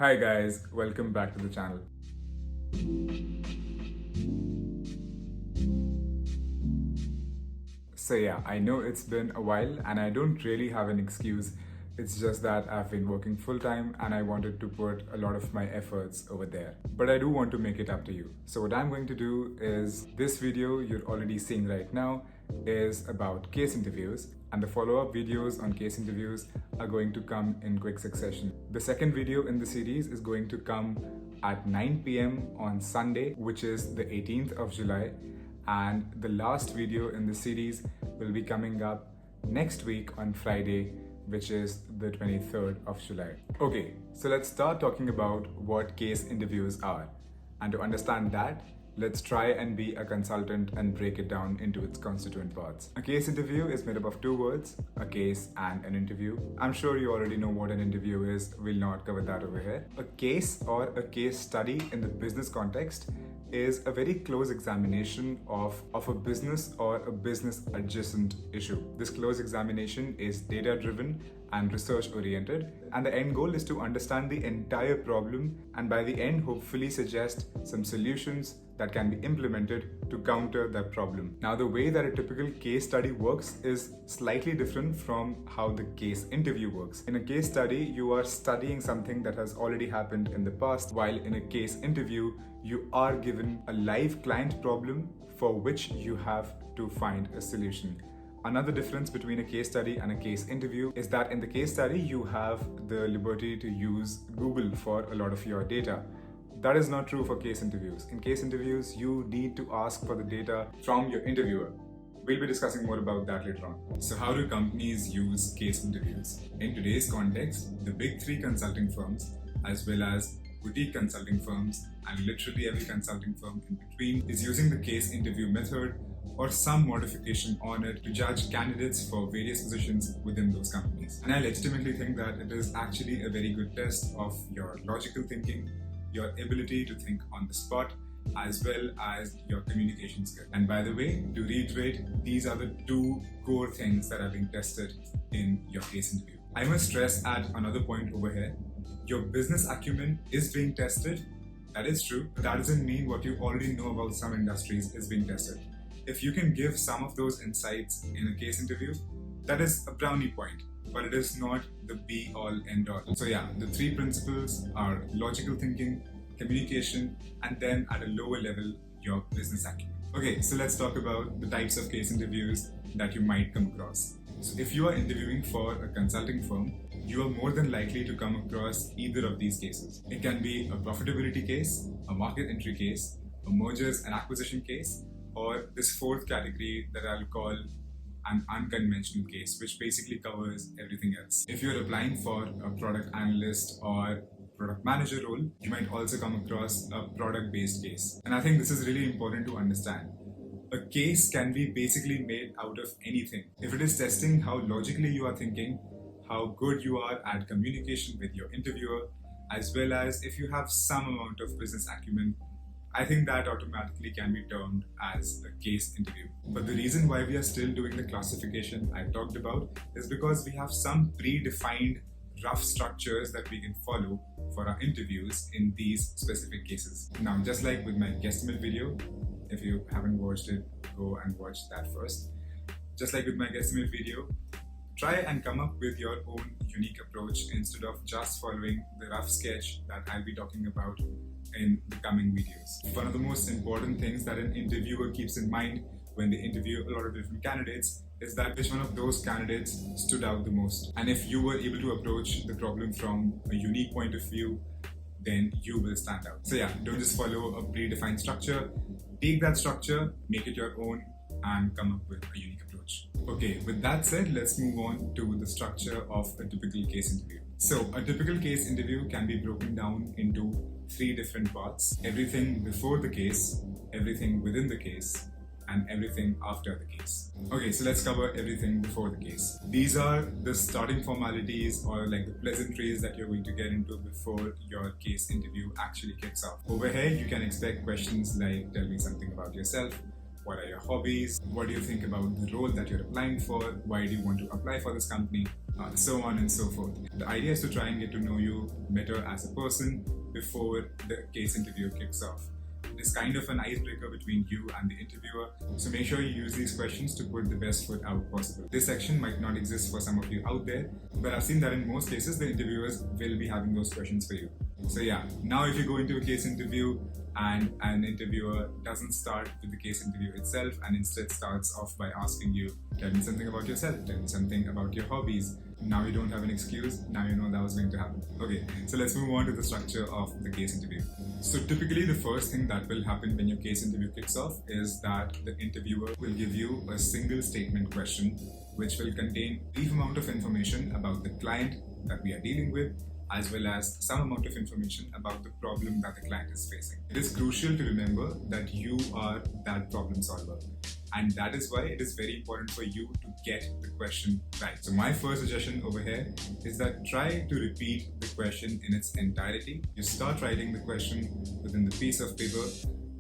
Hi guys, welcome back to the channel. So yeah, I know it's been a while and I don't really have an excuse. It's just that I've been working full time and I wanted to put a lot of my efforts over there. But I do want to make it up to you. So what I'm going to do is this video you're already seeing right now is about case interviews, and the follow-up videos on case interviews are going to come in quick succession. The second video in the series is going to come at 9 p.m. on Sunday, which is the 18th of July, and the last video in the series will be coming up next week on Friday, which is the 23rd of July. Okay, so let's start talking about what case interviews are. And to understand that, let's try and be a consultant and break it down into its constituent parts. A case interview is made up of two words, a case and an interview. I'm sure you already know what an interview is, we'll not cover that over here. A case or a case study in the business context is a very close examination of a business or a business adjacent issue. This close examination is data driven and research oriented, and the end goal is to understand the entire problem and by the end hopefully suggest some solutions that can be implemented to counter that problem. Now, the way that a typical case study works is slightly different from how the case interview works. In a case study, you are studying something that has already happened in the past, while in a case interview, you are given a live client problem for which you have to find a solution. Another difference between a case study and a case interview is that in the case study, you have the liberty to use Google for a lot of your data. That is not true for case interviews. In case interviews, you need to ask for the data from your interviewer. We'll be discussing more about that later on. So how do companies use case interviews? In today's context, the big three consulting firms, as well as boutique consulting firms, and literally every consulting firm in between, is using the case interview method or some modification on it to judge candidates for various positions within those companies. And I legitimately think that it is actually a very good test of your logical thinking, your ability to think on the spot, as well as your communication skill. And by the way, to reiterate, these are the two core things that are being tested in your case interview. I must stress at another point over here, your business acumen is being tested. That is true, but that doesn't mean what you already know about some industries is being tested. If you can give some of those insights in a case interview, that is a brownie point, but it is not the be-all, end-all. So yeah, the three principles are logical thinking, communication, and then at a lower level, your business acumen. Okay, so let's talk about the types of case interviews that you might come across. So if you are interviewing for a consulting firm, you are more than likely to come across either of these cases. It can be a profitability case, a market entry case, a mergers and acquisition case, or this fourth category that I'll call an unconventional case, which basically covers everything else. If you're applying for a product analyst or product manager role, you might also come across a product-based case. And I think this is really important to understand. A case can be basically made out of anything. If it is testing how logically you are thinking, how good you are at communication with your interviewer, as well as if you have some amount of business acumen, I think that automatically can be termed as a case interview. But the reason why we are still doing the classification I talked about is because we have some predefined rough structures that we can follow for our interviews in these specific cases. Now, just like with my guesstimate video, if you haven't watched it, go and watch that first. Just like with my guesstimate video, try and come up with your own unique approach instead of just following the rough sketch that I'll be talking about in the coming videos. One of the most important things that an interviewer keeps in mind when they interview a lot of different candidates is that which one of those candidates stood out the most. And if you were able to approach the problem from a unique point of view, then you will stand out. So yeah, don't just follow a predefined structure. Take that structure, make it your own, and come up with a unique approach. Okay, with that said, let's move on to the structure of a typical case interview. So a typical case interview can be broken down into three different parts: everything before the case, everything within the case, and everything after the case. Okay, so let's cover everything before the case. These are the starting formalities or like the pleasantries that you're going to get into before your case interview actually kicks off. Over here, you can expect questions like, tell me something about yourself, what are your hobbies, what do you think about the role that you're applying for, why do you want to apply for this company, so on and so forth. The idea is to try and get to know you better as a person before the case interview kicks off. It is kind of an icebreaker between you and the interviewer, so make sure you use these questions to put the best foot out possible. This section might not exist for some of you out there, but I've seen that in most cases the interviewers will be having those questions for you. So yeah, now if you go into a case interview and an interviewer doesn't start with the case interview itself and instead starts off by asking you, tell me something about yourself, tell me something about your hobbies. Now you don't have an excuse, now you know that was going to happen. Okay, so let's move on to the structure of the case interview. So typically the first thing that will happen when your case interview kicks off is that the interviewer will give you a single statement question which will contain a brief amount of information about the client that we are dealing with, as well as some amount of information about the problem that the client is facing. It is crucial to remember that you are that problem solver. And that is why it is very important for you to get the question right. So my first suggestion over here is that try to repeat the question in its entirety. You start writing the question within the piece of paper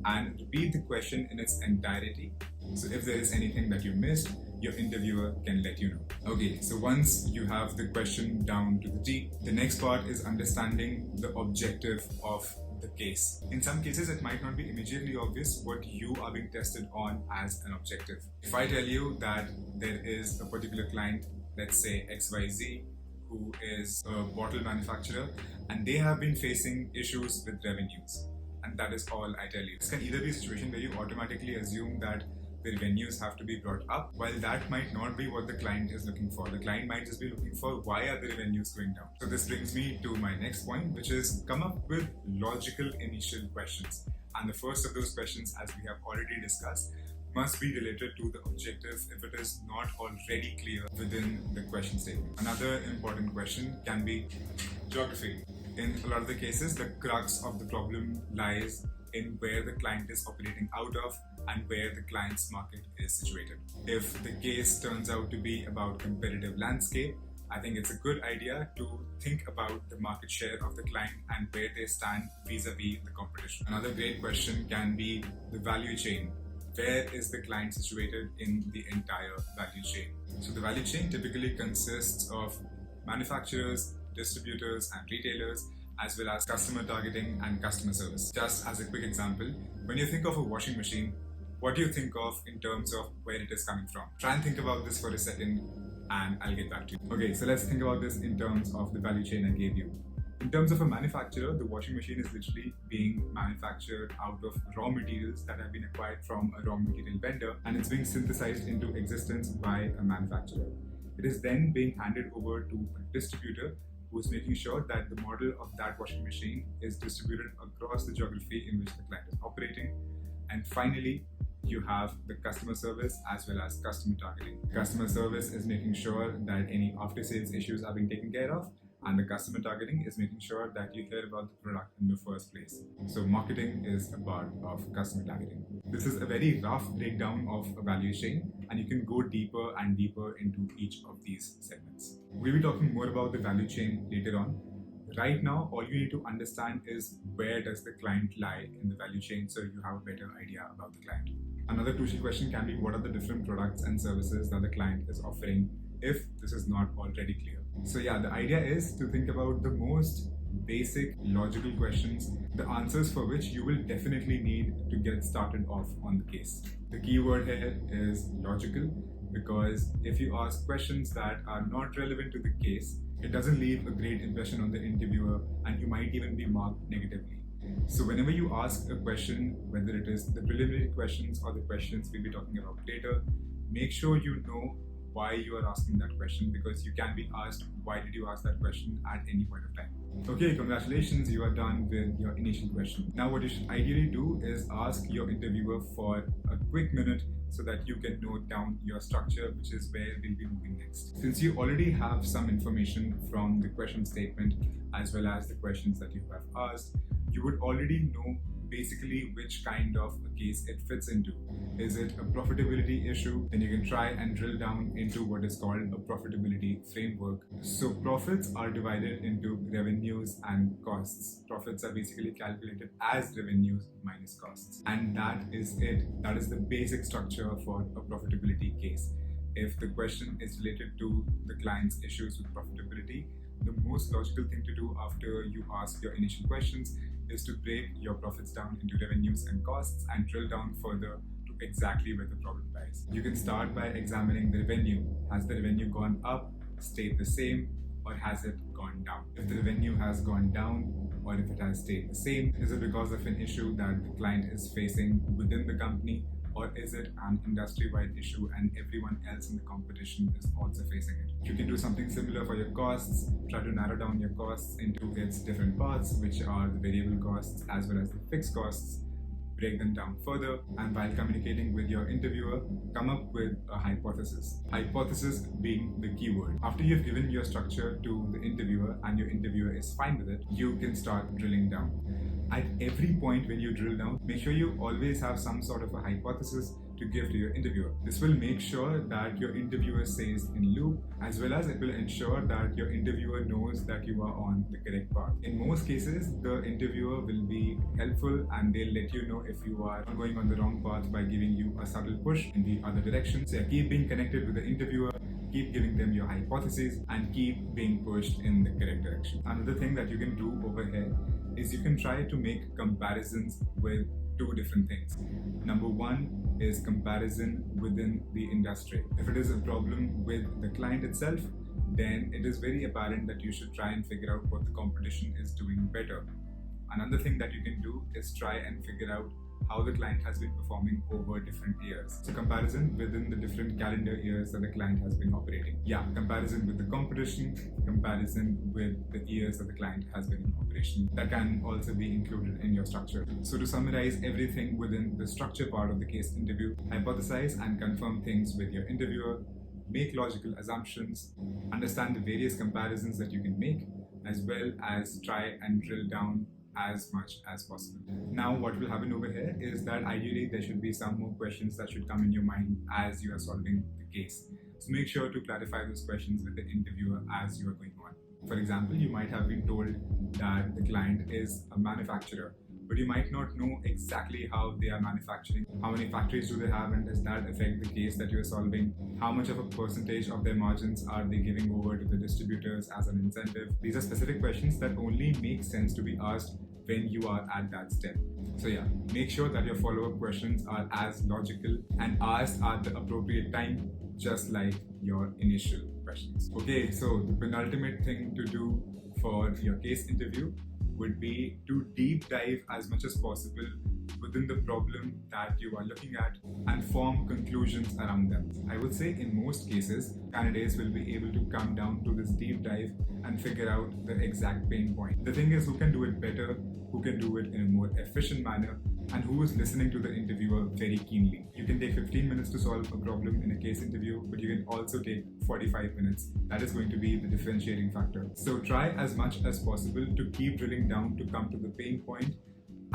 and repeat the question in its entirety. So if there is anything that you missed, your interviewer can let you know. Okay, so once you have the question down to the T, the next part is understanding the objective of the case. In some cases, it might not be immediately obvious what you are being tested on as an objective. If I tell you that there is a particular client, let's say XYZ, who is a bottle manufacturer, and they have been facing issues with revenues, and that is all I tell you. This can either be a situation where you automatically assume that the revenues have to be brought up, while that might not be what the client is looking for. The client might just be looking for why are the revenues going down. So this brings me to my next point, which is come up with logical initial questions. And the first of those questions, as we have already discussed, must be related to the objective if it is not already clear within the question statement. Another important question can be geography. In a lot of the cases, the crux of the problem lies in where the client is operating out of and where the client's market is situated. If the case turns out to be about competitive landscape, I think it's a good idea to think about the market share of the client and where they stand vis-a-vis the competition. Another great question can be the value chain. Where is the client situated in the entire value chain? So the value chain typically consists of manufacturers, distributors and retailers, as well as customer targeting and customer service. Just as a quick example, when you think of a washing machine, what do you think of in terms of where it is coming from? Try and think about this for a second and I'll get back to you. Okay, so let's think about this in terms of the value chain I gave you. In terms of a manufacturer, the washing machine is literally being manufactured out of raw materials that have been acquired from a raw material vendor, and it's being synthesized into existence by a manufacturer. It is then being handed over to a distributor who's making sure that the model of that washing machine is distributed across the geography in which the client is operating. And finally, you have the customer service as well as customer targeting. Customer service is making sure that any after-sales issues are being taken care of, and the customer targeting is making sure that you hear about the product in the first place. So marketing is a part of customer targeting. This is a very rough breakdown of a value chain, and you can go deeper and deeper into each of these segments. We'll be talking more about the value chain later on. Right now, all you need to understand is where does the client lie in the value chain, so you have a better idea about the client. Another crucial question can be what are the different products and services that the client is offering, if this is not already clear. So yeah, the idea is to think about the most basic logical questions, the answers for which you will definitely need to get started off on the case. The key word here is logical, because if you ask questions that are not relevant to the case, it doesn't leave a great impression on the interviewer and you might even be marked negatively. So whenever you ask a question, whether it is the preliminary questions or the questions we'll be talking about later, make sure you know why you are asking that question, because you can be asked why did you ask that question at any point of time. Okay, congratulations, you are done with your initial question. Now what you should ideally do is ask your interviewer for a quick minute so that you can note down your structure, which is where we'll be moving next. Since you already have some information from the question statement as well as the questions that you have asked, you would already know basically which kind of a case it fits into. Is it a profitability issue? Then you can try and drill down into what is called a profitability framework. So profits are divided into revenues and costs. Profits are basically calculated as revenues minus costs. And that is it. That is the basic structure for a profitability case. If the question is related to the client's issues with profitability, the most logical thing to do after you ask your initial questions is to break your profits down into revenues and costs and drill down further to exactly where the problem lies. You can start by examining the revenue. Has the revenue gone up, stayed the same, or has it gone down? If the revenue has gone down, or if it has stayed the same, is it because of an issue that the client is facing within the company, or is it an industry-wide issue and everyone else in the competition is also facing it? You can do something similar for your costs. Try to narrow down your costs into its different parts, which are the variable costs as well as the fixed costs. Break them down further, and while communicating with your interviewer, come up with a hypothesis. Hypothesis being the keyword. After you've given your structure to the interviewer and your interviewer is fine with it, you can start drilling down. At every point when you drill down, make sure you always have some sort of a hypothesis to give to your interviewer. This will make sure that your interviewer stays in loop, as well as it will ensure that your interviewer knows that you are on the correct path. In most cases, the interviewer will be helpful and they'll let you know if you are going on the wrong path by giving you a subtle push in the other direction. So keep being connected with the interviewer, keep giving them your hypotheses, and keep being pushed in the correct direction. Another thing that you can do over here is you can try to make comparisons with two different things. Number one is comparison within the industry. If it is a problem with the client itself, then it is very apparent that you should try and figure out what the competition is doing better. Another thing that you can do is try and figure out how the client has been performing over different years. So comparison within the different calendar years that the client has been operating. Comparison with the competition, comparison with the years that the client has been in operation. That can also be included in your structure. So to summarize everything within the structure part of the case interview, hypothesize and confirm things with your interviewer, make logical assumptions, understand the various comparisons that you can make, as well as try and drill down as much as possible. Now what will happen over here is that ideally there should be some more questions that should come in your mind as you are solving the case. So make sure to clarify those questions with the interviewer as you are going on. For example, you might have been told that the client is a manufacturer, but you might not know exactly how they are manufacturing. How many factories do they have, and does that affect the case that you are solving? How much of a percentage of their margins are they giving over to the distributors as an incentive? These are specific questions that only make sense to be asked when you are at that step. So make sure that your follow-up questions are as logical and asked at the appropriate time, just like your initial questions. Okay, so the penultimate thing to do for your case interview would be to deep dive as much as possible within the problem that you are looking at and form conclusions around them. I would say in most cases, candidates will be able to come down to this deep dive and figure out the exact pain point. The thing is, who can do it better, who can do it in a more efficient manner, and who is listening to the interviewer very keenly. You can take 15 minutes to solve a problem in a case interview, but you can also take 45 minutes. That is going to be the differentiating factor. So try as much as possible to keep drilling down to come to the pain point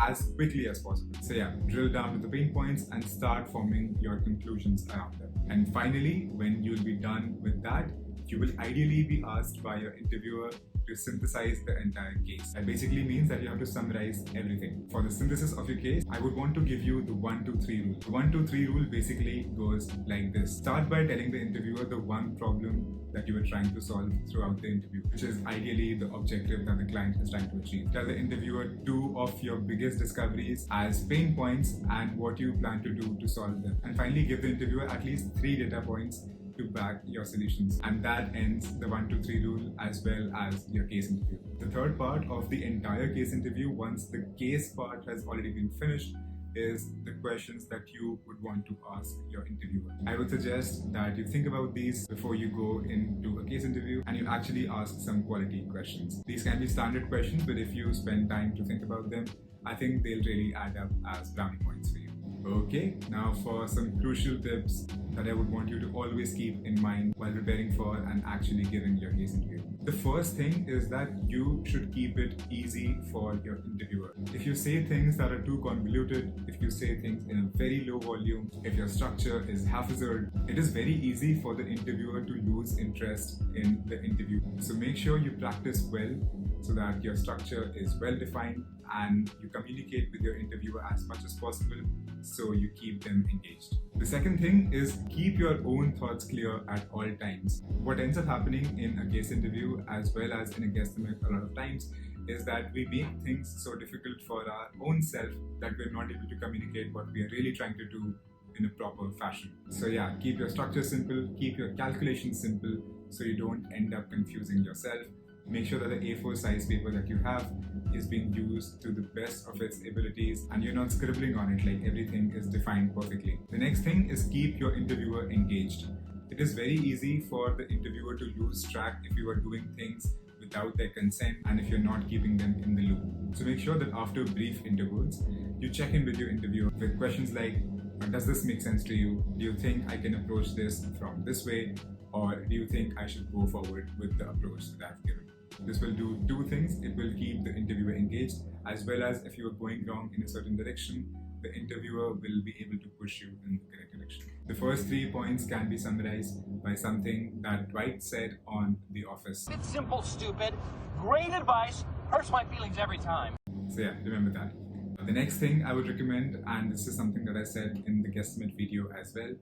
as quickly as possible. So drill down to the pain points and start forming your conclusions around them. And finally, when you'll be done with that, you will ideally be asked by your interviewer to synthesize the entire case. That basically means that you have to summarize everything. For the synthesis of your case, I would want to give you the 1-2-3 rule. The 1-2-3 rule basically goes like this. Start by telling the interviewer the one problem that you were trying to solve throughout the interview, which is ideally the objective that the client is trying to achieve. Tell the interviewer 2 of your biggest discoveries as pain points and what you plan to do to solve them. And finally, give the interviewer at least 3 data points to back your solutions. And that ends the 1-2-3 rule as well as your case interview. The third part of the entire case interview, once the case part has already been finished, is the questions that you would want to ask your interviewer. I would suggest that you think about these before you go into a case interview and you actually ask some quality questions. These can be standard questions, but if you spend time to think about them, I think they'll really add up as brownie points for you. Okay, now for some crucial tips that I would want you to always keep in mind while preparing for and actually giving your case interview. The first thing is that you should keep it easy for your interviewer. If you say things that are too convoluted, if you say things in a very low volume, if your structure is haphazard, it is very easy for the interviewer to lose interest in the interview. So make sure you practice well so that your structure is well defined and you communicate with your interviewer as much as possible so you keep them engaged. The second thing is keep your own thoughts clear at all times. What ends up happening in a case interview as well as in a guesstimate a lot of times is that we make things so difficult for our own self that we're not able to communicate what we are really trying to do in a proper fashion. So yeah, keep your structure simple, keep your calculations simple so you don't end up confusing yourself. Make sure that the A4 size paper that you have is being used to the best of its abilities and you're not scribbling on it, like everything is defined perfectly. The next thing is keep your interviewer engaged. It is very easy for the interviewer to lose track if you are doing things without their consent and if you're not keeping them in the loop. So make sure that after brief intervals, you check in with your interviewer with questions like, does this make sense to you? Do you think I can approach this from this way? Or do you think I should go forward with the approach that I've given? This will do two things. It will keep the interviewer engaged, as well as if you are going wrong in a certain direction, the interviewer will be able to push you in the correct direction. The first 3 points can be summarized by something that Dwight said on The Office. It's simple, stupid. Great advice. Hurts my feelings every time. So yeah, remember that. The next thing I would recommend, and this is something that I said in the guesstimate video as well,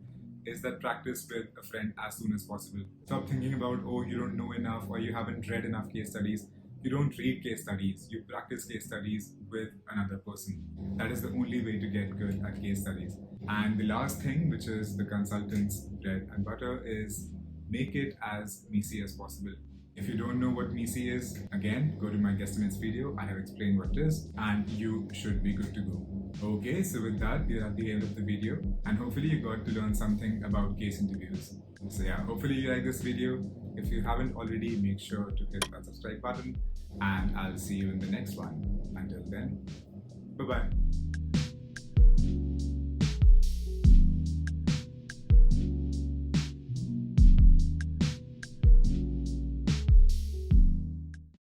is that practice with a friend as soon as possible. Stop thinking about, oh, you don't know enough or you haven't read enough case studies. You don't read case studies, you practice case studies with another person. That is the only way to get good at case studies. And the last thing, which is the consultant's bread and butter, is make it as messy as possible. If you don't know what messy is, again, go to my guesstimates video. I have explained what it is and you should be good to go. Okay, so with that, we are at the end of the video and hopefully you got to learn something about case interviews. So yeah, hopefully you like this video. If you haven't already, make sure to hit that subscribe button and I'll see you in the next one. Until then, bye-bye.